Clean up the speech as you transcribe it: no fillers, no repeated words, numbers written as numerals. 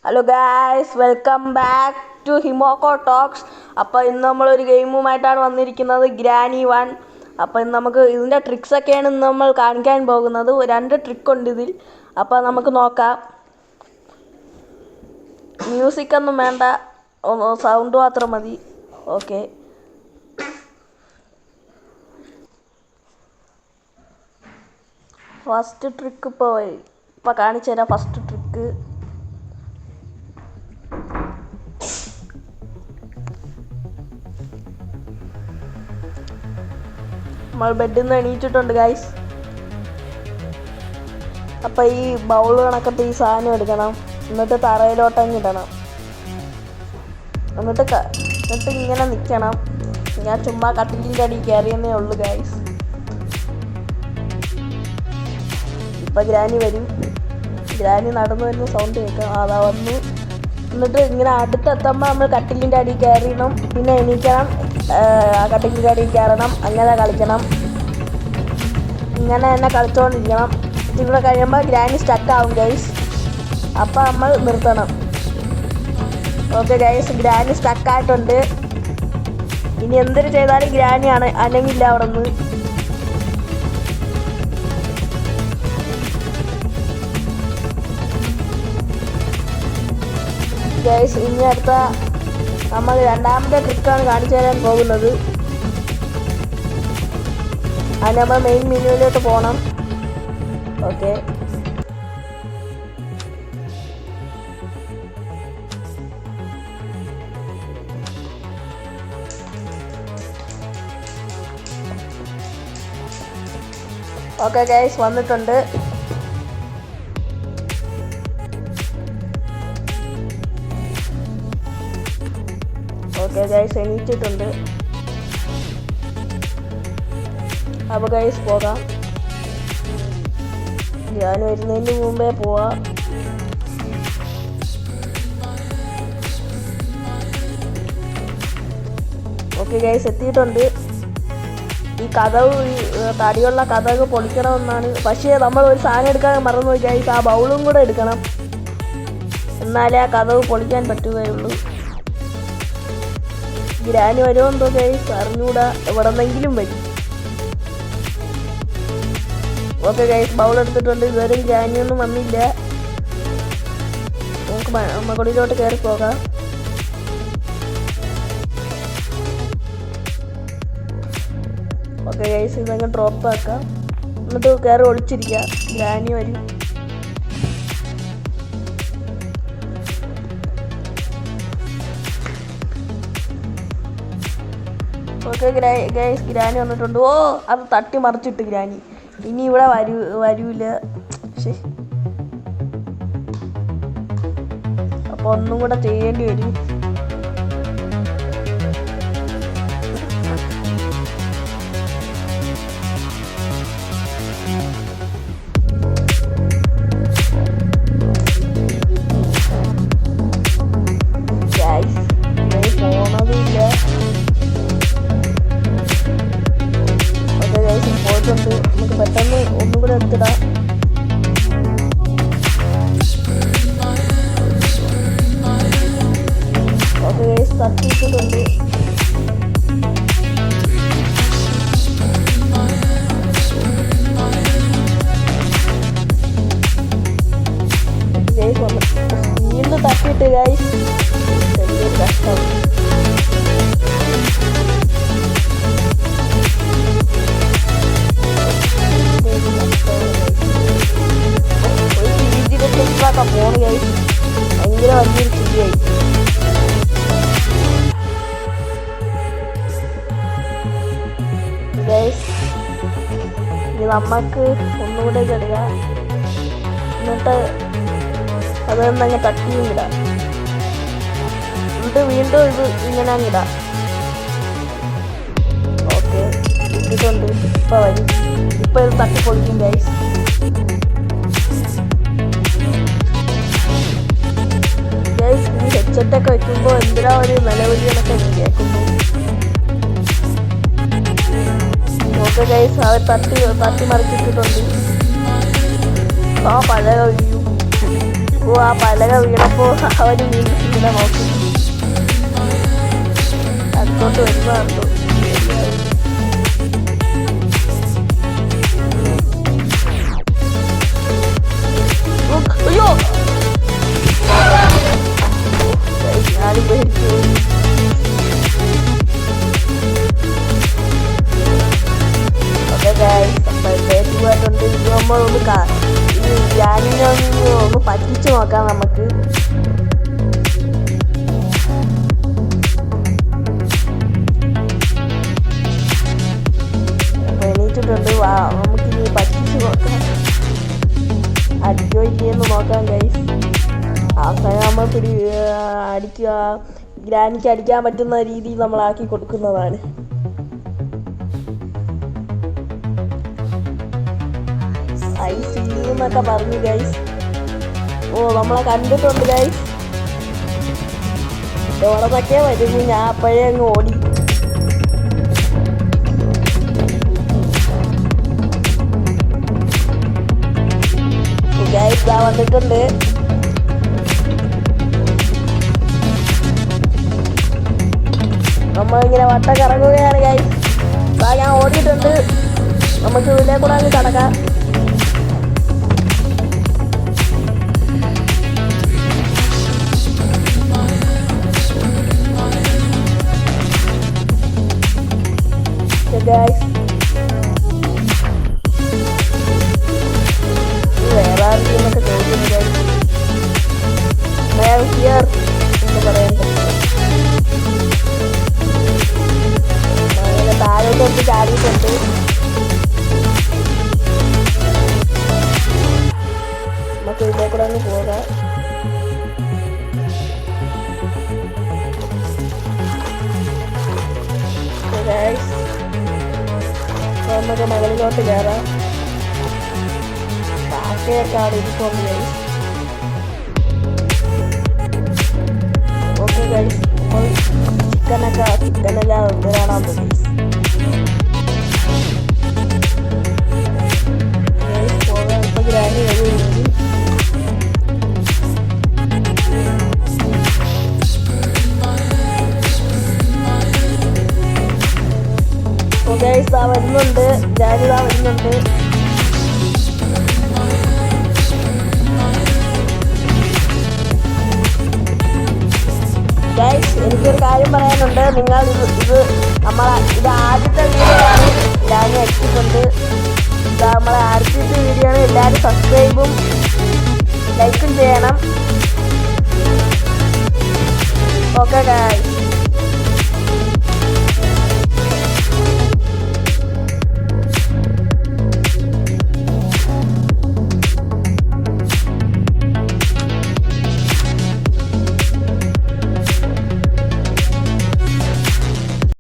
Hello guys, welcome back to ഹിമോക്കോ talks. അപ്പോൾ ഇന്ന് നമ്മളൊരു ഗെയിമുമായിട്ടാണ് വന്നിരിക്കുന്നത്, ഗ്രാനി 1. അപ്പോൾ ഇന്ന് നമുക്ക് ഇതിൻ്റെ ട്രിക്സൊക്കെയാണ് ഇന്ന് നമ്മൾ കാണിക്കാൻ പോകുന്നത്. 2 ട്രിക്കുണ്ട് ഇതിൽ. അപ്പോൾ നമുക്ക് നോക്കാം. മ്യൂസിക്കൊന്നും വേണ്ട, സൗണ്ട് മാത്രം മതി. ഓക്കെ, ഫസ്റ്റ് ട്രിക്ക് ഇപ്പോൾ കാണിച്ചു തരാം. ഫസ്റ്റ് ട്രിക്ക് നമ്മൾ ബെഡിൽ നിന്ന് എണീറ്റിട്ടുണ്ട് ഗൈസ്. അപ്പം ഈ ബൗൾ കണക്കത്തെ ഈ സാധനം എടുക്കണം, എന്നിട്ട് തറയിലോട്ടങ്ങിടണം. എന്നിട്ട് ഇങ്ങനെ നിൽക്കണം. ഞാൻ ചുമ്മാ കട്ടിലിൻ്റെ അടി കയറിയെന്നേ ഉള്ളൂ ഗൈസ്. ഇപ്പം ഗ്രാനി വരും. ഗ്രാനി നടന്നു വരുന്ന സൗണ്ട് കേൾക്കാം. അതാ വന്നു. എന്നിട്ട് ഇങ്ങനെ അടുത്തെത്തുമ്പോൾ നമ്മൾ കട്ടിലിൻ്റെ അടി കയറിയണം, പിന്നെ എണീക്കണം, കട്ടിലിൻ്റെ അടി കയറണം. അങ്ങനെ കളിക്കണം. ഇങ്ങനെ തന്നെ കളിച്ചുകൊണ്ടിരിക്കണം. ഇവിടെ കഴിയുമ്പോൾ ഗ്രാനി സ്റ്റക്കാവും ഗൈസ്. അപ്പോൾ നമ്മൾ നിർത്തണം. ഓക്കെ ഗൈസ്, ഗ്രാനി സ്റ്റക്കായിട്ടുണ്ട്. ഇനി എന്തൊരു ചെയ്താലും ഗ്രാനിയാണ് അനങ്ങില്ല അവിടെ നിന്ന്. ഗൈസ്, ഇനി അടുത്ത നമ്മൾ 2ാമത്തെ ട്രിക്കാണ് കാണിച്ചു തരാൻ പോകുന്നത്. അതിന് നമ്മൾ മെയിൻ മെനുവിലോട്ട് പോകണം. ഓക്കെ, ഓക്കെ ഗൈസ്, വന്നിട്ടുണ്ട്. ഓക്കെ ഗൈസ്, എണീറ്റിട്ടുണ്ട്. അപ്പോൾ ഗൈസ് പോകാം. ഞാൻ വരുന്നതിന് മുമ്പേ പോവാം. ഓക്കെ ഗൈസ്, എത്തിയിട്ടുണ്ട്. ഈ കതവ്, തടിയുള്ള കതക് പൊളിക്കണമെന്നാണ്. പക്ഷേ നമ്മൾ ഒരു സാധനം എടുക്കാൻ മറന്നുപോയി ഗൈസ്. ആ ബൗളും കൂടെ എടുക്കണം, എന്നാലേ ആ കതവ് പൊളിക്കാൻ പറ്റുകയുള്ളൂ. ഗ്രാനി വരുമെന്തോ ഗൈസ്, അറിഞ്ഞൂടാ. എവിടെന്നെങ്കിലും വരും. ഓക്കെ ഗൈസ്, ബൗൾ എടുത്തിട്ടുണ്ട്. ഇതുവരെ ഗ്രാനിയൊന്നും വന്നില്ല. നമുക്ക് മകളിലോട്ട് കയറി പോകാം. ഓക്കെ ഗൈസ്, ഇതങ്ങ് ഡ്രോപ്പ് ആക്കാം. എന്നിട്ട് കയറി ഒളിച്ചിരിക്കുക. ഗ്രാനി വരും. ഓക്കെ ഗൈസ്, ഗ്രാനി വന്നിട്ടുണ്ട്. ഓ, അത് തട്ടി മറിച്ചിട്ട് ഗ്രാനി. ഇനി ഇവിടെ വരൂല. ശരി, അപ്പോൾ ഒന്നും കൂടെ ചെയ്യേണ്ടി വരും. പോണതില്ല. ഓക്കെ ഗൈസ്, പോയിട്ടുണ്ട്. നമുക്ക് പെട്ടെന്ന് ഒന്നും കൂടെ എടുത്തിടാം. ഓക്കെ ഗൈസ്, തട്ടിയിട്ടുണ്ട്. ഗൈസ് വീണ്ടും തട്ടിയിട്ട് ഗൈസ്. ചെറിയൊരു കഷ്ടം. ഫോണ് ഗൈസ് ഭയങ്കര വലിയൊരു ചിരിയായി. ഗൈസ്, ഇനി നമുക്ക് ഒന്നുകൂടെ ഇടുക. എന്നിട്ട് അതൊന്നങ്ങ് തട്ടിയും ഇടാം. എന്നിട്ട് വീണ്ടും ഇത് ഇങ്ങനെ അങ്ങിടാം. ഓക്കെ, ഇട്ടിട്ടുണ്ട്. ഇപ്പം വരും. ഇപ്പം ഇത് തട്ടിപ്പൊളിക്കും ഗൈസ്. ഈ ഹെഡ്സെറ്റൊക്കെ വെക്കുമ്പോൾ എന്തിനാ ഒരു നിലവിളികളൊക്കെ കേൾക്കുന്നു. ഓക്കെ ഗൈസ്, അവർ തട്ടി മറിച്ചിട്ടിട്ടുണ്ട്. ആ പഴയ ഓ ആ പലക വീണപ്പോൾ അവന് വീണ്ടും ഇങ്ങനെ നോക്കി അടുത്തോട്ട് വരുന്നുണ്ടോ. അയ്യോ ഞാനും പേടിച്ചു. ഓക്കെ ഗൈസ്, അപ്പോഴത്തേക്കുമായിട്ടുണ്ട്. ഇത് നമ്മളൊന്ന് ഇത് ഞാനിനെ ഒന്ന് പറ്റിച്ച് നോക്കാം നമുക്ക്. എണീറ്റിട്ടുണ്ട്. നമുക്കിനി പറ്റിച്ച് നോക്കാം, അടിക്കോ ഇല്ലയെന്ന് നോക്കാം ഗൈസ്. അവസാനം നമ്മൾ അടിക്കുക, ഗ്രാനിക്ക് അടിക്കാൻ പറ്റുന്ന രീതിയിൽ നമ്മളാക്കി കൊടുക്കുന്നതാണ്. ഐസ് എന്നൊക്കെ പറഞ്ഞു ഗൈസ്. ഓ നമ്മളെ കണ്ടിട്ടുണ്ട് ഗൈസ്. എവിടെന്നൊക്കെ വരുന്നു, ഞാൻ അപ്പോഴേ അങ്ങ് ഓടി. ഗൈസ് വന്നിട്ടുണ്ട്. നമ്മളിങ്ങനെ വട്ടം കറങ്ങുകയാണ് ഗൈസ്. ഞാൻ ഓടിയിട്ടുണ്ട്. നമുക്ക് ഇതിലേ കൂടെ അങ്ങ് കടക്കാം. ഗൈസ് വേറെ ആരെങ്കിലുമൊക്കെ ചോദിക്കുന്നു ഗൈസ്. ഹിയർ എന്ന് പറയാൻ പറ്റില്ല. അങ്ങനെ താഴോട്ട് ചാടിയിട്ടുണ്ട്. നമുക്ക് ഇതിലേ കൂടെ ഒന്ന് പോകാം. ഗൈസ് നമുക്ക് മുകളിലോട്ട് കയറാം. കാക്കയൊക്കെ അവിടെ ഇരിപ്പുണ്ട് ഗൈസ്. ഓക്കെ ഗൈസ്, നമ്മൾ ചിക്കനെല്ലാം ഉണ്ട് കാണാൻ പറ്റും. പോകാൻ ഇപ്പം ഗ്രാനി കഴിയുന്നത്. ഗൈസ് വരുന്നുണ്ട്, ഗ്രാനി വരുന്നുണ്ട്. ഗൈസ് എനിക്കൊരു കാര്യം പറയാനുണ്ട്. നിങ്ങൾ ഇത് ആദ്യത്തെ വീഡിയോ ആണ്. ഗ്രാനി അടിച്ചിട്ടുണ്ട്. ഇത് നമ്മളെ ആദ്യത്തെ വീഡിയോ ആണ്. എല്ലാവരും സബ്സ്ക്രൈബും ലൈക്കും ചെയ്യണം. Okay guys.